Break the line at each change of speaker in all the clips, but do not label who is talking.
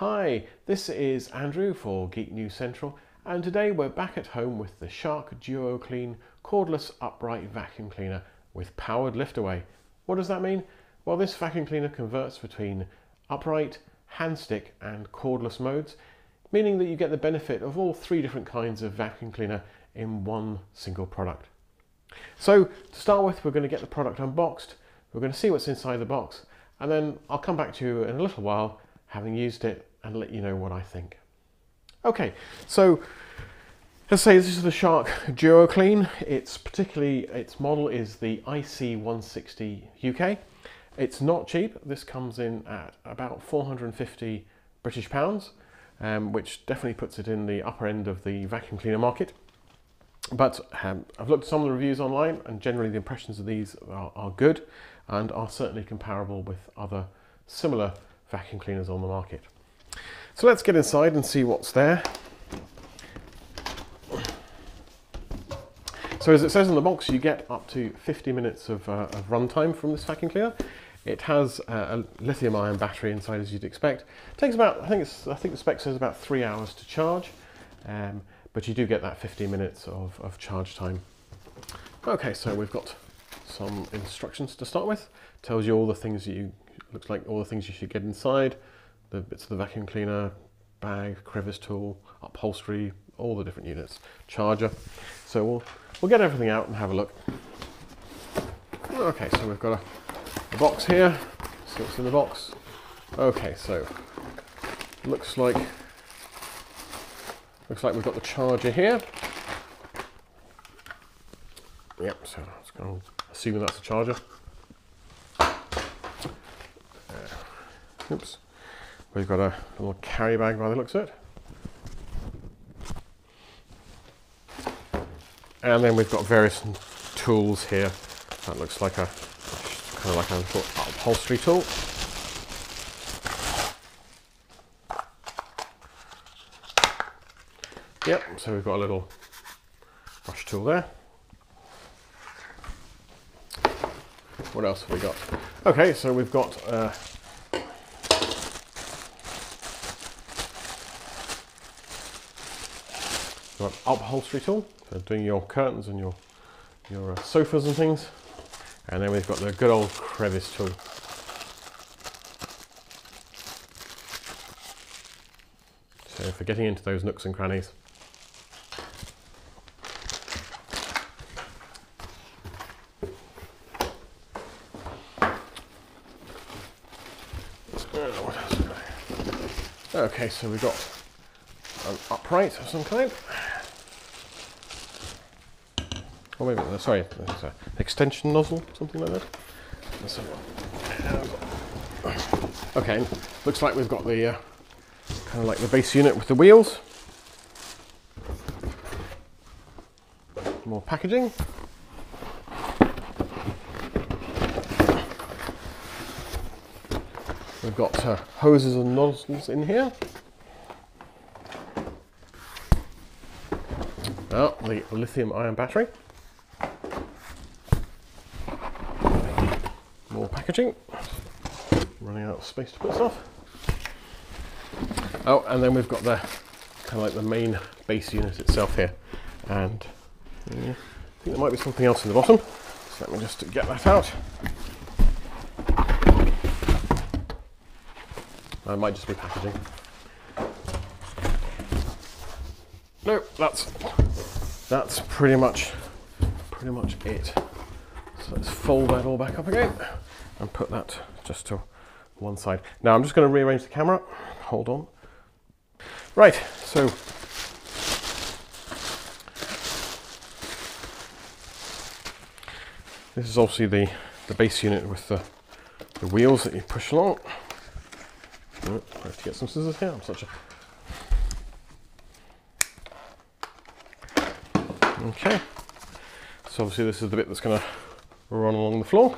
Hi, this is Andrew for Geek News Central, and today we're back at home with the Shark DuoClean cordless upright vacuum cleaner with powered lift away. What does that mean? Well, this vacuum cleaner converts between upright, hand stick and cordless modes, meaning that you get the benefit of all three different kinds of vacuum cleaner in one single product. So to start with, we're going to get the product unboxed, we're going to see what's inside the box, and then I'll come back to you in a little while having used it and let you know what I think. Okay, so let's say this is the Shark DuoClean. Its model is the IC160UK. It's not cheap. This comes in at about 450 British pounds, which definitely puts it in the upper end of the vacuum cleaner market. But I've looked at some of the reviews online, and generally the impressions of these are good and are certainly comparable with other similar vacuum cleaners on the market. So let's get inside and see what's there. So as it says in the box, you get up to 50 minutes of runtime from this vacuum cleaner. It has a lithium-ion battery inside, as you'd expect. It takes about, I think the spec says about 3 hours to charge, but you do get that 50 minutes of charge time. Okay, so we've got some instructions to start with. Tells you all the things looks like all the things you should get inside, the bits of the vacuum cleaner, bag, crevice tool, upholstery, all the different units, charger. So we'll get everything out and have a look. Okay, so we've got a box here. See what's in the box. Okay, so looks like we've got the charger here. Yep, so let's go, assuming that's a charger. Oops. We've got a little carry bag by the looks of it. And then we've got various tools here. That looks like kind of like a little upholstery tool. Yep, so we've got a little brush tool there. What else have we got? Okay, so we've got upholstery tool for doing your curtains and your sofas and things, and then we've got the good old crevice tool. So for getting into those nooks and crannies. What else have we got? Okay, so we've got an upright of some kind. Oh, maybe, sorry, there's an extension nozzle, something like that. Let's have a look. Okay, looks like we've got the kind of like the base unit with the wheels. More packaging. We've got hoses and nozzles in here. Oh, the lithium-ion battery. More packaging. Running out of space to put stuff. Oh, and then we've got the kind of like the main base unit itself here. And I think there might be something else in the bottom. So let me just get that out. It might just be packaging. No, that's pretty much it. So let's fold that all back up again and put that just to one side. Now I'm just going to rearrange the camera. Hold on. Right, so this is obviously the base unit with the wheels that you push along. Oh, I have to get some scissors here. I'm such a... Okay, so obviously this is the bit that's going to run along the floor.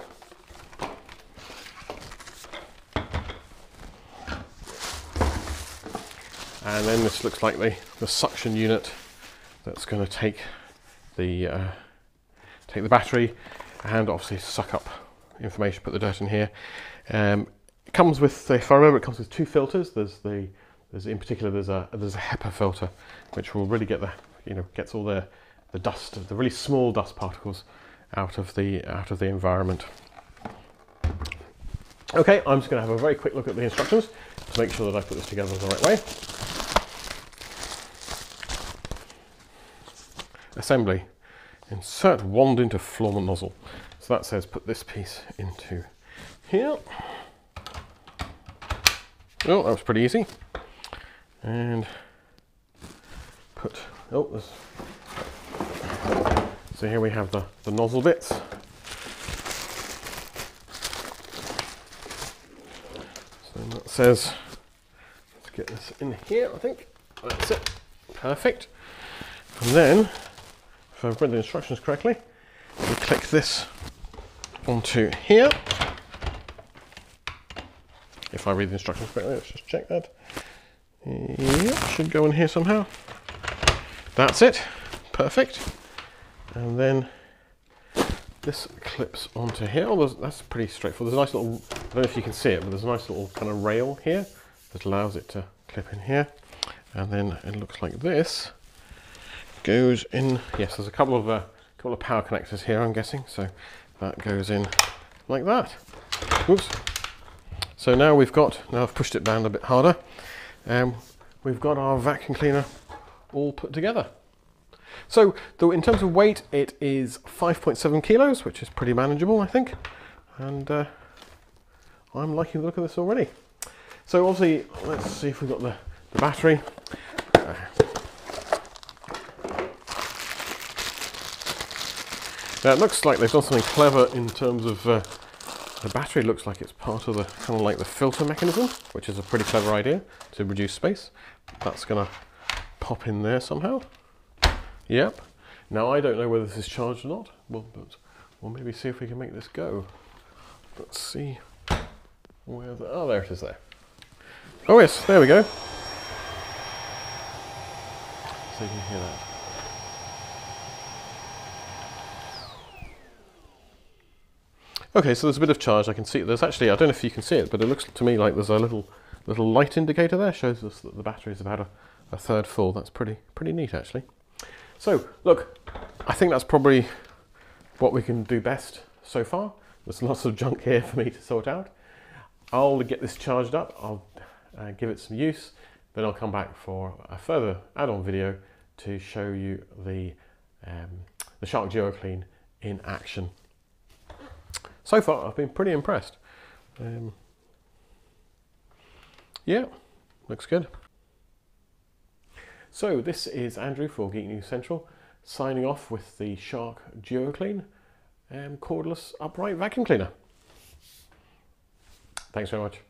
And then this looks like the suction unit that's going to take the battery and obviously suck up information, put the dirt in here. It comes with, if I remember, it comes with two filters. There's the in particular there's a HEPA filter, which will really get gets all the dust, the really small dust particles out of the environment. Okay, I'm just going to have a very quick look at the instructions to make sure that I put this together the right way. Assembly. Insert wand into floor nozzle. So that says put this piece into here. Oh, that was pretty easy. And put, so here we have the nozzle bits. So that says, let's get this in here, I think. That's it. Perfect. And then, if I've read the instructions correctly, we click this onto here. If I read the instructions correctly, let's just check that. Yep, should go in here somehow. That's it. Perfect. And then this clips onto here. Oh, that's pretty straightforward. There's a nice little, I don't know if you can see it, but there's a nice little kind of rail here that allows it to clip in here. And then it looks like this goes in. Yes, there's a couple of power connectors here, I'm guessing. So that goes in like that. Oops. So now I've pushed it down a bit harder. We've got our vacuum cleaner all put together. So in terms of weight, it is 5.7 kilos, which is pretty manageable, I think. And I'm liking the look of this already. So obviously, let's see if we've got the battery. Now it looks like they've done something clever in terms of the battery. Looks like it's part of the kind of like the filter mechanism, which is a pretty clever idea to reduce space. That's gonna pop in there somehow. Yep. Now I don't know whether this is charged or not. We'll maybe see if we can make this go. Let's see where oh, there it is there. Oh yes, there we go. So you can hear that. Okay, so there's a bit of charge. I can see there's actually, I don't know if you can see it, but it looks to me like there's a little light indicator there. Shows us that the battery is about a third full. That's pretty neat actually. So look, I think that's probably what we can do best so far. There's lots of junk here for me to sort out. I'll get this charged up. I'll give it some use. Then I'll come back for a further add-on video to show you the Shark DuoClean in action. So far, I've been pretty impressed. Yeah, looks good. So this is Andrew for Geek News Central, signing off with the Shark DuoClean cordless upright vacuum cleaner. Thanks very much.